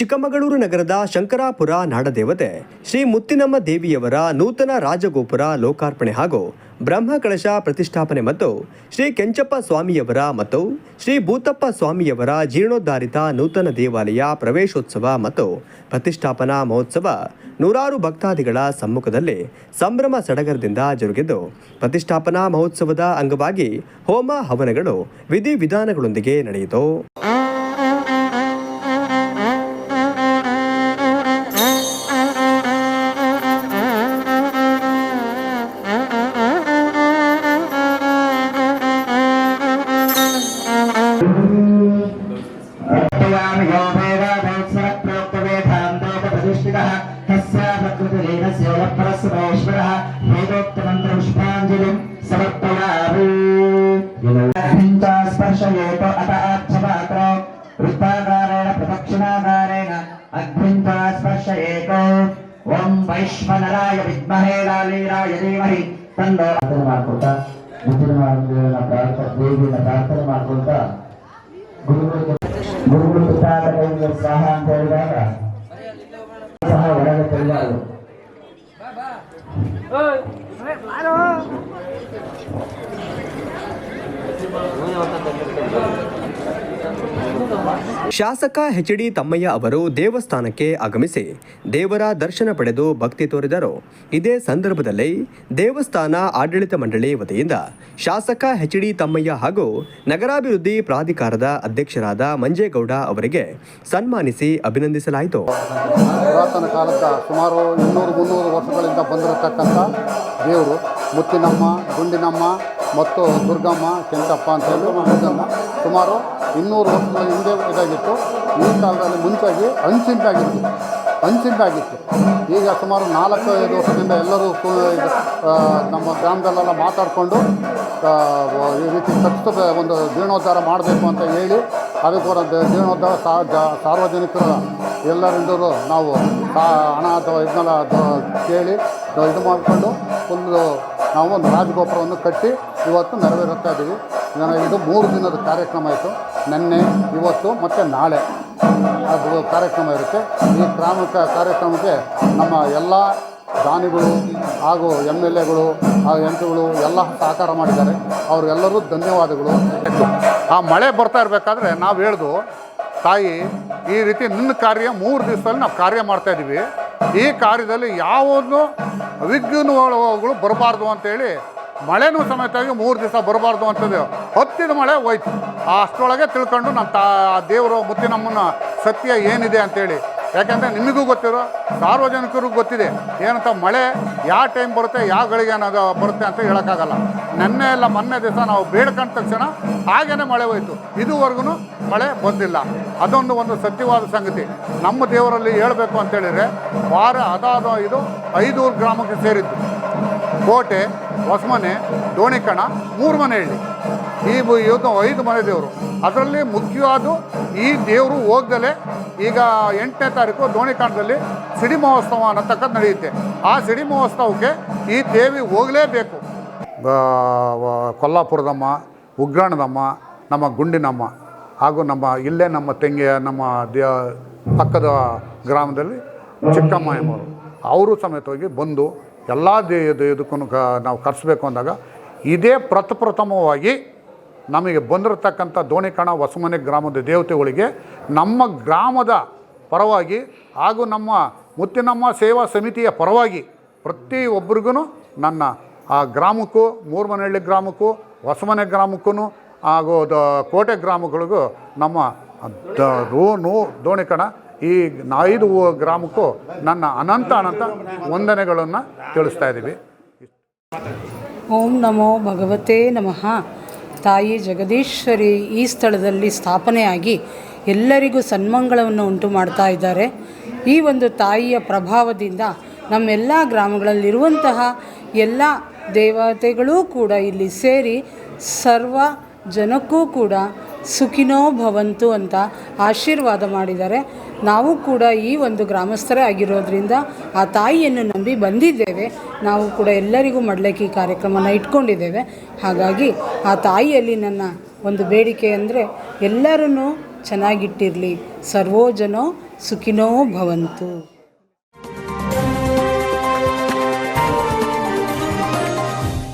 ಚಿಕ್ಕಮಗಳೂರು ನಗರದ ಶಂಕರಾಪುರ ನಾಡದೇವತೆ ಶ್ರೀ ಮುತ್ತಿನಮ್ಮ ದೇವಿಯವರ ನೂತನ ರಾಜಗೋಪುರ ಲೋಕಾರ್ಪಣೆ ಹಾಗೂ ಬ್ರಹ್ಮ ಕಳಶ ಪ್ರತಿಷ್ಠಾಪನೆ ಮತ್ತು ಶ್ರೀ ಕೆಂಚಪ್ಪ ಸ್ವಾಮಿಯವರ ಮತ್ತು ಶ್ರೀ ಭೂತಪ್ಪ ಸ್ವಾಮಿಯವರ ಜೀರ್ಣೋದ್ಧಾರಿತ ನೂತನ ದೇವಾಲಯ ಪ್ರವೇಶೋತ್ಸವ ಮತ್ತು ಪ್ರತಿಷ್ಠಾಪನಾ ಮಹೋತ್ಸವ ನೂರಾರು ಭಕ್ತಾದಿಗಳ ಸಮ್ಮುಖದಲ್ಲಿ ಸಂಭ್ರಮ ಸಡಗರದಿಂದ ಜರುಗಿದ್ದು, ಪ್ರತಿಷ್ಠಾಪನಾ ಮಹೋತ್ಸವದ ಅಂಗವಾಗಿ ಹೋಮ ಹವನಗಳು ವಿಧಿವಿಧಾನಗಳೊಂದಿಗೆ ನಡೆಯಿತು. स्पर्शयेत अत आच्छमात्रो वृत्ताकारेण प्रदक्षिणाकारेण अग्निं स्पर्शयेत ओम वैश्वनराय विद्महे लालीराय धीमहि तन्नो ಮಾಡ್ಕೊಳ್ತಾ ಮುತ್ತಿನ ದೇವಿನ ಪ್ರಾರ್ಥನೆ ಮಾಡ್ಕೊಳ್ತಾ ಗುರುಗಳು ಪುಸ್ತಕಗಳಿಗೆ ಸಹ ಅಂತ ಹೇಳಿದಾಗ ಸಹ ಹೊರಗೆ ತೆಗೆದರು. ಶಾಸಕ ಎಚ್.ಡಿ. ತಮ್ಮಯ್ಯ ಅವರು ದೇವಸ್ಥಾನಕ್ಕೆ ಆಗಮಿಸಿ ದೇವರ ದರ್ಶನ ಪಡೆದು ಭಕ್ತಿ ತೋರಿದರು. ಇದೇ ಸಂದರ್ಭದಲ್ಲಿ ದೇವಸ್ಥಾನ ಆಡಳಿತ ಮಂಡಳಿ ವತಿಯಿಂದ ಶಾಸಕ ಎಚ್.ಡಿ. ತಮ್ಮಯ್ಯ ಹಾಗೂ ನಗರಾಭಿವೃದ್ಧಿ ಪ್ರಾಧಿಕಾರದ ಅಧ್ಯಕ್ಷರಾದ ಮಂಜೇಗೌಡ ಅವರಿಗೆ ಸನ್ಮಾನಿಸಿ ಅಭಿನಂದಿಸಲಾಯಿತು. ಪುರಾತನ ಕಾಲದ ಸುಮಾರು 200-300 ವರ್ಷಗಳಿಂದ ಬಂದಿರತಕ್ಕಂಥ ದೇವರು ಮುತ್ತಿನಮ್ಮ, ಗುಂಡಿನಮ್ಮ ಮತ್ತು ದುರ್ಗಮ್ಮ, ಕೆಂಚಪ್ಪ ಅಂತ ಹೇಳಿ ಸುಮಾರು 200 ವರ್ಷಗಳ ಹಿಂದೆ ಇದಾಗಿತ್ತು. ಈ ಕಾಲದಲ್ಲಿ ಮುಂಚಾಗಿ ಹಂಚಿಂದಾಗಿತ್ತು. ಈಗ ಸುಮಾರು 4-5 ವರ್ಷದಿಂದ ಎಲ್ಲರೂ ನಮ್ಮ ಗ್ರಾಮದಲ್ಲೆಲ್ಲ ಮಾತಾಡಿಕೊಂಡು ಈ ರೀತಿ ಒಂದು ಜೀರ್ಣೋದ್ಧಾರ ಮಾಡಬೇಕು ಅಂತ ಹೇಳಿ ಅದಕ್ಕೋರ ಜೀರ್ಣೋದ್ಧಾರ ಸಾರ್ವಜನಿಕರು ಎಲ್ಲರಿಂದಲೂ ನಾವು ಹಣ ಅಥವಾ ಇದನ್ನೆಲ್ಲ ಕೇಳಿ ಇದು ಮಾಡಿಕೊಂಡು ನಾವು ಒಂದು ರಾಜಗೋಪುರವನ್ನು ಕಟ್ಟಿ ಇವತ್ತು ನೆರವೇರುತ್ತಾ ಇದ್ದೀವಿ. ಇದು 3 ದಿನದ ಕಾರ್ಯಕ್ರಮ ಆಯಿತು. ನಿನ್ನೆ, ಇವತ್ತು ಮತ್ತು ನಾಳೆ ಅದು ಕಾರ್ಯಕ್ರಮ ಇರುತ್ತೆ. ಈ ಕಾರ್ಯಕ್ರಮಕ್ಕೆ ನಮ್ಮ ಎಲ್ಲ ದಾನಿಗಳು ಹಾಗೂ MLAಗಳು ಹಾಗೂ MP ಗಳು ಎಲ್ಲ ಸಹಕಾರ ಮಾಡಿದ್ದಾರೆ. ಅವರೆಲ್ಲರೂ ಧನ್ಯವಾದಗಳು. ಆ ಮಳೆ ಬರ್ತಾ ಇರಬೇಕಾದ್ರೆ ನಾವು ಹೇಳ್ದು, ತಾಯಿ ಈ ರೀತಿ ನಿನ್ನ ಕಾರ್ಯ 3 ದಿವಸದಲ್ಲಿ ನಾವು ಕಾರ್ಯ ಮಾಡ್ತಾಯಿದ್ದೀವಿ. ಈ ಕಾರ್ಯದಲ್ಲಿ ಯಾವುದೂ ವಿಘ್ನಗಳು ಬರಬಾರ್ದು ಅಂತೇಳಿ ಮಳೆನೂ ಸಮೇತವಾಗಿ 3 ದಿವಸ ಬರಬಾರ್ದು ಅಂತಂದೇವು. ಹೊತ್ತಿದ ಮಳೆ ಹೋಯ್ತು. ಅಷ್ಟರೊಳಗೆ ತಿಳ್ಕೊಂಡು ನಮ್ಮ ದೇವರು ಮುತ್ತಿನಮ್ಮನ ಸತ್ಯ ಏನಿದೆ ಅಂಥೇಳಿ. ಯಾಕೆಂದರೆ ನಿಮಗೂ ಗೊತ್ತಿರೋ, ಸಾರ್ವಜನಿಕರಿಗೂ ಗೊತ್ತಿದೆ ಏನಂತ ಮಳೆ ಯಾವ ಟೈಮ್ ಬರುತ್ತೆ, ಯಾವ ಗಳಿಗೆ ಅನ್ನೋದು ಬರುತ್ತೆ ಅಂತ ಹೇಳೋಕ್ಕಾಗಲ್ಲ. ಮೊನ್ನೆ ದಿವಸ ನಾವು ಬೇಡ್ಕೊಂಡ ತಕ್ಷಣ ಹಾಗೇ ಮಳೆ ಹೋಯ್ತು. ಇದುವರೆಗೂ ಮಳೆ ಬಂದಿಲ್ಲ. ಒಂದು ಸತ್ಯವಾದ ಸಂಗತಿ. ನಮ್ಮ ದೇವರಲ್ಲಿ ಹೇಳಬೇಕು ಅಂತೇಳಿದರೆ ಇದು 5 ಗ್ರಾಮಕ್ಕೆ ಸೇರಿದ್ದು. ಕೋಟೆ, ಹೊಸಮನೆ, ದೋಣಿಕಣ, 3 ಮನೆಹಳ್ಳಿ. ಇದು 5 ಮನೆ ದೇವರು. ಅದರಲ್ಲಿ ಮುಖ್ಯವಾದ ಈ ದೇವರು ಹೋಗ್ದಲೇ ಈಗ 8ನೇ ತಾರೀಕು ದೋಣಿಕಣದಲ್ಲಿ ಸಿಡಿ ಮಹೋತ್ಸವ ಅನ್ನತಕ್ಕದ್ದು ನಡೆಯುತ್ತೆ. ಆ ಸಿಡಿ ಮಹೋತ್ಸವಕ್ಕೆ ಈ ದೇವಿ ಹೋಗಲೇಬೇಕು. ಕೊಲ್ಲಾಪುರದಮ್ಮ, ಉಗ್ರಾಣದಮ್ಮ, ನಮ್ಮ ಗುಂಡಿನಮ್ಮ ಹಾಗೂ ನಮ್ಮ ತಂಗಿಯ ಪಕ್ಕದ ಗ್ರಾಮದಲ್ಲಿ ಚಿಕ್ಕಮ್ಮ ಎಂಬರು ಅವರು ಸಮೇತವಾಗಿ ಬಂದು ಎಲ್ಲ ಇದಕ್ಕೂ ನಾವು ಕರೆಸಬೇಕು ಅಂದಾಗ ಇದೇ ಪ್ರಥಮವಾಗಿ ನಮಗೆ ಬಂದಿರತಕ್ಕಂಥ ದೋಣಿಕಣ ಹೊಸಮನೆ ಗ್ರಾಮದ ದೇವತೆಗಳಿಗೆ ನಮ್ಮ ಗ್ರಾಮದ ಪರವಾಗಿ ಹಾಗೂ ನಮ್ಮ ಮುತ್ತಿನಮ್ಮ ಸೇವಾ ಸಮಿತಿಯ ಪರವಾಗಿ ಪ್ರತಿಯೊಬ್ಬರಿಗೂ ನನ್ನ ಆ ಗ್ರಾಮಕ್ಕೂ, 3 ಮನೆಹಳ್ಳಿ ಗ್ರಾಮಕ್ಕೂ, ಹೊಸಮನೆ ಗ್ರಾಮಕ್ಕೂ ಹಾಗೂ ಕೋಟೆ ಗ್ರಾಮಗಳಿಗೂ ನಮ್ಮ ದೋಣಿಕಣ ಈ 5 ಗ್ರಾಮಕ್ಕೂ ನನ್ನ ಅನಂತ ವಂದನೆಗಳನ್ನು ತಿಳಿಸ್ತಾ ಇದ್ದೀವಿ. ಓಂ ನಮೋ ಭಗವತೆ ನಮಃ. ತಾಯಿ ಜಗದೀಶ್ವರಿ ಈ ಸ್ಥಳದಲ್ಲಿ ಸ್ಥಾಪನೆಯಾಗಿ ಎಲ್ಲರಿಗೂ ಸನ್ಮಂಗಳವನ್ನು ಉಂಟು ಮಾಡ್ತಾ ಇದ್ದಾರೆ. ಈ ಒಂದು ತಾಯಿಯ ಪ್ರಭಾವದಿಂದ ನಮ್ಮೆಲ್ಲ ಗ್ರಾಮಗಳಲ್ಲಿರುವಂತಹ ಎಲ್ಲ ದೇವತೆಗಳೂ ಕೂಡ ಇಲ್ಲಿ ಸೇರಿ ಸರ್ವ ಜನಕ್ಕೂ ಕೂಡ ಸುಖಿನೋ ಭವಂತು ಅಂತ ಆಶೀರ್ವಾದ ಮಾಡಿದ್ದಾರೆ. ನಾವು ಕೂಡ ಈ ಒಂದು ಗ್ರಾಮಸ್ಥರೇ ಆಗಿರೋದ್ರಿಂದ ಆ ತಾಯಿಯನ್ನು ನಂಬಿ ಬಂದಿದ್ದೇವೆ. ನಾವು ಕೂಡ ಎಲ್ಲರಿಗೂ ಮಡ್ಲಕ್ಕಿ ಕಾರ್ಯಕ್ರಮನ ಇಟ್ಕೊಂಡಿದ್ದೇವೆ. ಹಾಗಾಗಿ ಆ ತಾಯಿಯಲ್ಲಿ ನನ್ನ ಒಂದು ಬೇಡಿಕೆ ಅಂದರೆ ಎಲ್ಲರನ್ನೂ ಚೆನ್ನಾಗಿಟ್ಟಿರಲಿ, ಸರ್ವೋ ಜನೋ ಸುಖಿನೋ ಭವಂತು.